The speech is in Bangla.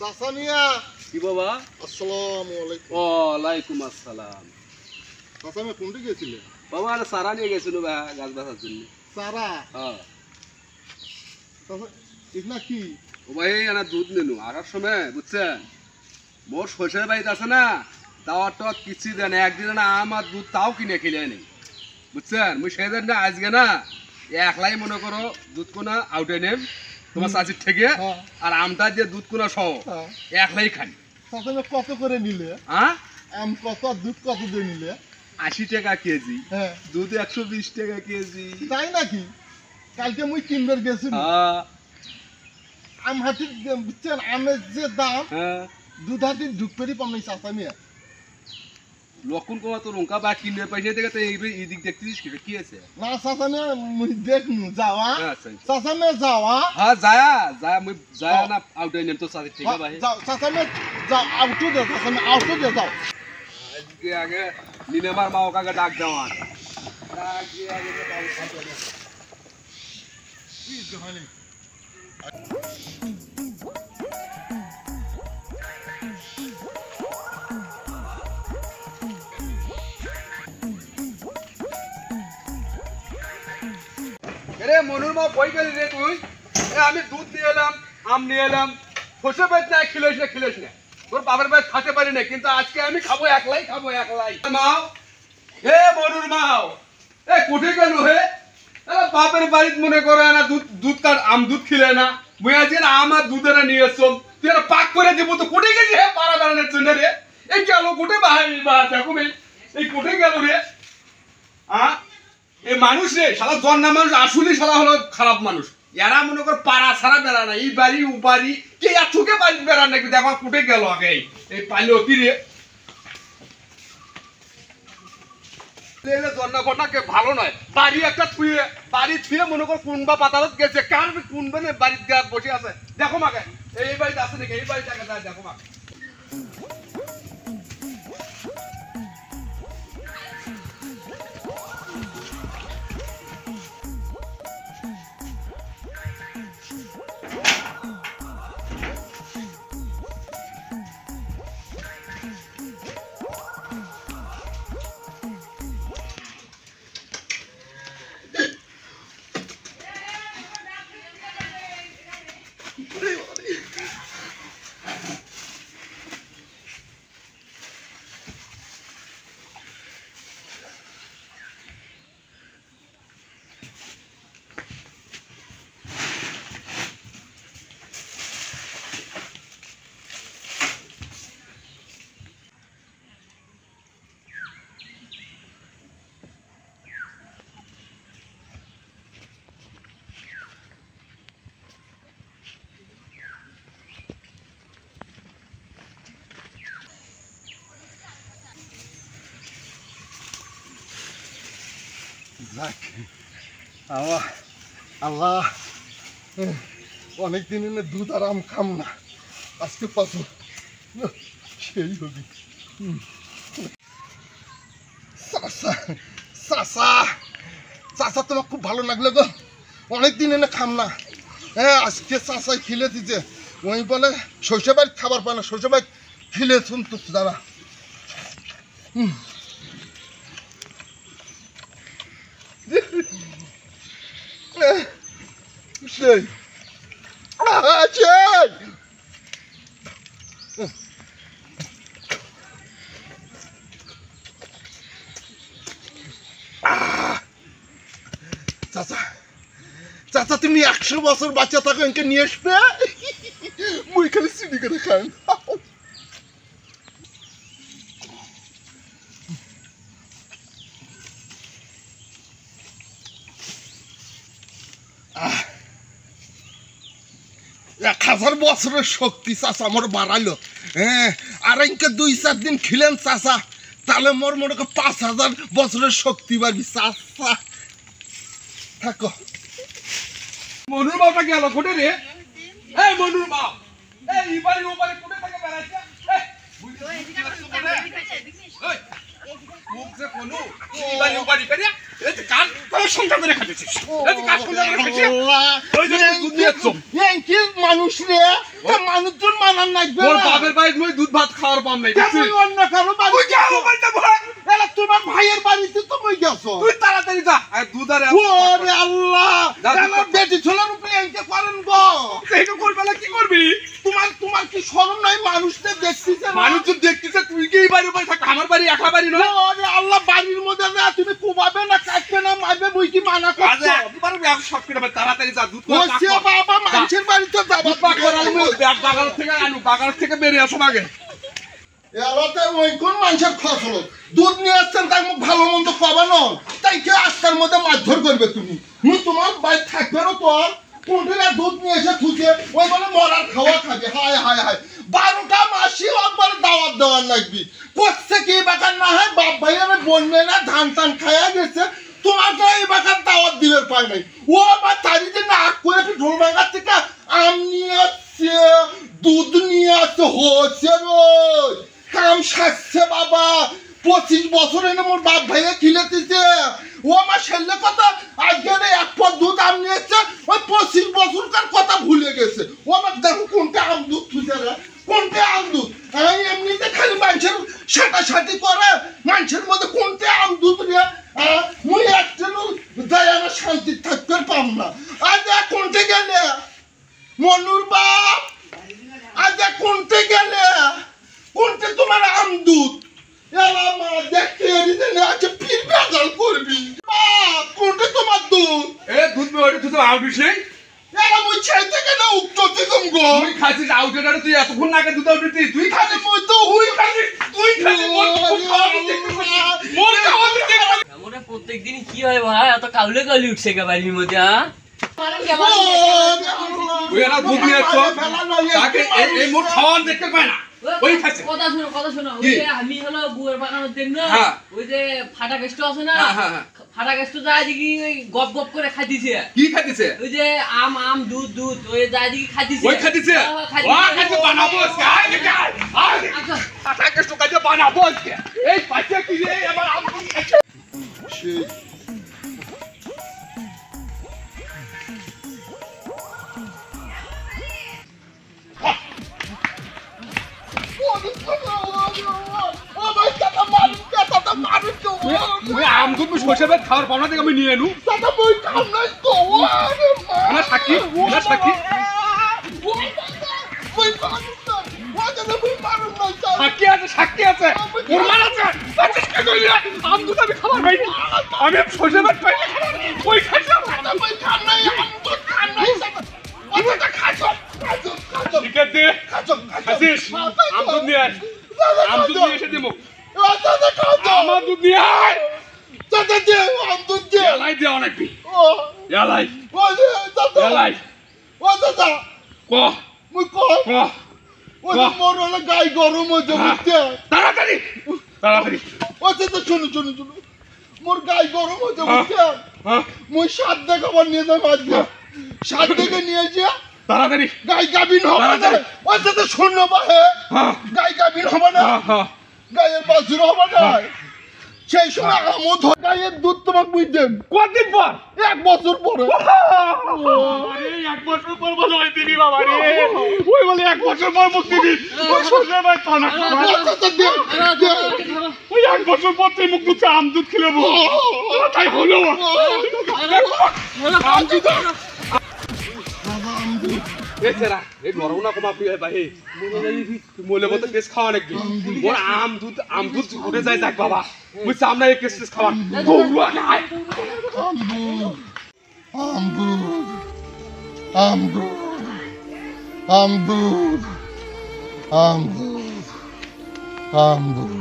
সাসানিয়া কি বাবা? আসসালামু আলাইকুম। ওয়ালাইকুম আসসালাম। সাসানিয়া কোনটি গেছিলে? বাবা আরে সারা নিয়ে গেছিল গাছ বাঁচার জন্য। সারা? হ্যাঁ। এটা কি? ও ভাই আনা দুধ নেনু আসার সময় বুঝছেন মোর শ্বশুরের বাড়িতে আছে না দাওয়ার টাওয়ার কিছু দেয় না, একদিন না আমার দুধ তাও কিনে খেলে নেই বুঝছেন। মুই সেদিন না আজকে না একলাই মনে করো দুধ কোনা আউটে নেম তোমার চাচির থেকে আর আমটা দিয়ে দুধ কোনা সহ একলাই খাই। সাসানিয়া কত করে নিলে? হ্যাঁ আম কত, দুধ কত দিয়ে নিলে? 80 টাকা কেজি, হ্যাঁ দুধ 120 টাকা কেজি। তাই নাকি? কালকে মুই কিনবার গেছিল আম হাতি বুঝছেন আমের যে দাম দুধ হাতি ঢুকতেই পাম নাই সাসানিয়া। লক্ষণ কমা তো লঙ্কা বা কিনে পয়সা থেকে তো এই দিক দেখতেছিস কি আছে না সাসানিয়া মুই দেখনু যাওয়া আচ্ছা সাসানিয়া যাওয়া। হ্যাঁ যায়া যায়া মুই যায়া না আউটে নেম তো সাথে ঠিক আছে ভাই। যাও সাসানিয়া যাও আউটু দে সাসানিয়া আউটু দে যাও। আজকে আগে নিনেমার মা ওকে ডাক দেওয়া আগে আগে তো বাবু খাতে না কি জানি রে মনুর মা কই গেলি রে তুই? আমি দুধ নিয়ে এলাম, আম নিয়ে এলাম, বসে বেশ না খিলিস না তোর বাবার বাড়ি খাতে পারি না, কিন্তু আজকে আমি খাবো একলাই মাও হে মনুর মাও এ কোঠে গেল হে? বাপের বাড়িতে মনে করে না দুধ কার আম দুধ খিলে না মুই আজকে আমার দুধের নিয়ে এসম তুই পাক করে দিব তো কোঠে গেছি হে পাড়া বেড়ানোর জন্য রে? এই গেল কোঠে দেখো এই কোঠে গেল রে? এই মানুষ রে সারা জন্না মানুষ আসলে সারা হলো খারাপ মানুষ। এরা মনে কর পাড়া ছাড়া বেড়া না এই বাড়ি ও বাড়ি কে চোখে বাড়ি বেড়া নাকি দেখো কোটে গেল আগে এই পাইলে অতি রে জন্না ফন্নাকে ভালো নয় বাড়ি একটা থুয়ে বাড়ি থুয়ে মনে কর কোনবা পাতালত গেছে কার কোনবা বাড়িতে গিয়ে বসে আছে দেখো মাকে এই বাড়িতে আছে নাকি এই বাড়িতে দেখো মাকে। আল্লাহ অনেকদিন এনে দুধ আর আম খাম না, আজকে পাবো সেই হবি। চাচা তোমার খুব ভালো লাগলো গো, অনেকদিন এনে খাম না। হ্যাঁ আজকে চাচাই খিলে দিতে ওই বলে শৈশবের খাবার পায় না, শৈশবের খিলে শুনতো দাদা। সেই চাচা চাচা তুমি 100 বছর বাচ্চা থাকো এনকে নিয়ে আসবে, মুই খালি সিডি করে খান। 1000 বছরের শক্তি চাচা মোর বাড়াইলো। হ্যাঁ আর এনকে 2-4 দিন খিলেন চাচা তাহলে মোর মনে কর 5000 বছরের শক্তি বাড়বি চাচা। থাকো মনুর বাবা গেল কোটে রে? এই মনুর মা এই বাড়ি ও বাড়ি কোটে থেকে বেড়াচ্ছে? মুখ যে কোনু এই বাড়ি ও বাড়ি করিয়া এই কান তোর সংসার করে খাচ্ছিস এই কাজ করে খাচ্ছিস ওই যে দিয়েছো কি মানুষ রে মানুষজন মানার লাগবে তোর বাপের বাড়ি মই দুধ ভাত খাওয়ার পাম নাই তুই অন্য কারো বাড়ি তোমার ভাইয়ের বাড়িতে তো মই গেছো তুই তাড়াতাড়ি যা আর দুধ আর ওরে আল্লাহ বেটি ছোলার উপরে এনকে করেন গো এইটা করবে না কি করবি তোমার কি শরম নাই মানুষটা দেখতেছে মানুষ তো দেখতেছে তুই কি এই বাড়ির উপরে থাক আমার বাড়ি একা বাড়ি নয় ওরে আল্লাহ বাড়ির মধ্যে না তুমি কুবাবে না কাটবে না মারবে বই কি মানা করছো একবার ব্যাগ সব করে তাড়াতাড়ি যা দুধ ওসে বাবা মানুষের বাড়িতে যাবা বাবা করার মধ্যে ব্যাগ বাগান থেকে আনু বাগান থেকে বেরিয়ে আসো আগে এলাতে ওই কোন মানুষের ফসল দুধ নিয়ে আসছেন তাই মুখ ভালো মন্দ খাবানো তাই কে আজকার মধ্যে মারধর করবে তুমি তোমার বাড়ি থাকবে না তোর কোনটা দুধ নিয়ে এসে থুকে ওই বলে মরার খাওয়া খাবে হায় হায় হায় 12টা মাসি একবার দাওয়াত দেওয়ার লাগবি করছে কি বাকার না হয় বাপ ভাইয়ের বন্যে না ধান টান খাইয়া গেছে তোমার তো এই বাকার দাওয়াত দিবে পায় নাই ও আবার তারিতে না করে ঢোল ভাঙার থেকে আম নিয়ে আসছে দুধ নিয়ে আসছে হচ্ছে রোজ কাম সাজছে বাবা 25 বছর এনে মোর বাপ ভাইয়া খিলেতেছে ও আমার ছেলে কথা আজকে এক পর দুধ আম নিয়েছে ওই 25 বছরকার কথা ভুলে গেছে ও আমার দেখো কোনটা আম দুধ খুঁজে রে কোনটা আম দুধ আমি এমনিতে খালি মানুষের সাটাসাটি করে মানুষের মধ্যে কোনটা আম দুধ রে মুই একজন যাই আমার শান্তি থাকতে পাম না আজ কোনটা গেলে মনুর বাপ আজ কোনটা গেলে কোনটা তোমার আম দুধ এলা মা দেখতে এরিতে আছে ফির বেজাল করবি বাপ কোনটা তোমার দুধ এ দুধ বেড়ে তুই তো আউটিস নেই এলা মুই ছেড়ে কেন উঠতে তুম গো তুই খাচ্ছিস আউটেটার তুই এতক্ষণ আগে দুধ আউটিস তুই খালি মই তো হুই খালি তুই খালি মোর খাওয়া দিতে আমরা প্রত্যেকদিন কি হয় ভাই এত কাউলে কাউলি উঠছে কে বাড়ির মধ্যে ওই এরা দুধ নিয়ে আসছো তাকে এই মোর খাওয়া দেখতে পায় না ওই খাচ্ছে কথা শোনো ওই যে আমি হলো গুয়ের বাগানের দেন না ওই যে ফাটা কেষ্ট আছে না ফাটা কেষ্ট যায় দেখি ওই গপ গপ করে খাইতেছে কি খাইতেছে ওই যে আম দুধ দুধ ওই যায় দেখি খাইতেছে ওই খাইতেছে ওয়া খাইতে বানাবো আজকে আয় ফাটা কেষ্ট খাইতে বানাবো আজকে এই পাচ্ছে কি রে আমার আম খাইছে আম দুধ সরষে বেত খাওয়ার পাওনা থেকে আমি নিয়ে এনু সাক্ষী সাক্ষী সাক্ষী আছে সাক্ষী আছে প্রমাণ আছে আম দুধ আমি খাবার পাইনি আমি সরষে বেত পাইনি ওই খাইছিলাম ঠিক আছে খাচ্ছিস আম দুধ নিয়ে আয় আম দুধ নিয়ে এসে দিবো আমার দুধ নিয়ে আয় আম দুধ দিয়ে এলাই দিয়ে অনেকবি এলাই এলাই ক মুই ক ও মোর হলো গাই গরম হয়ে যাচ্ছে তাড়াতাড়ি তাড়াতাড়ি ও তো শুনো শুনো শুনো মোর গাই গরম হয়ে যাচ্ছে মুই 7 টাকা আবার নিয়ে যাই আজকে 7 টাকা নিয়ে যা তাড়াতাড়ি গাই গাবিন হবে না ও তো শুনো বাহে গাই গাবিন হবে না গায়ের বাছুর হবে না সেই সময় আমও গায়ের দুধ তোমাকে বুঝ দেব কতদিন পর 1 বছর পরে আরে 1 বছর পর বলে ওই দিবি বাবা রে ওই বলে 1 বছর পর মুক্তি দিবি ওই সোজা ভাই পানা ওই 1 বছর পর তুই মুখ দুধ আম দুধ খেলে তাই হলো আম দুধ এ তেরা এই নরমনা কমা পিয়ে ভাই মোলে মত কেস খাওয়া নাকি মোর আম দুধ উঠে যায় যাক বাবা মুই সামনে এক কেস খাওয়া দৌড়া নাই আম দুধ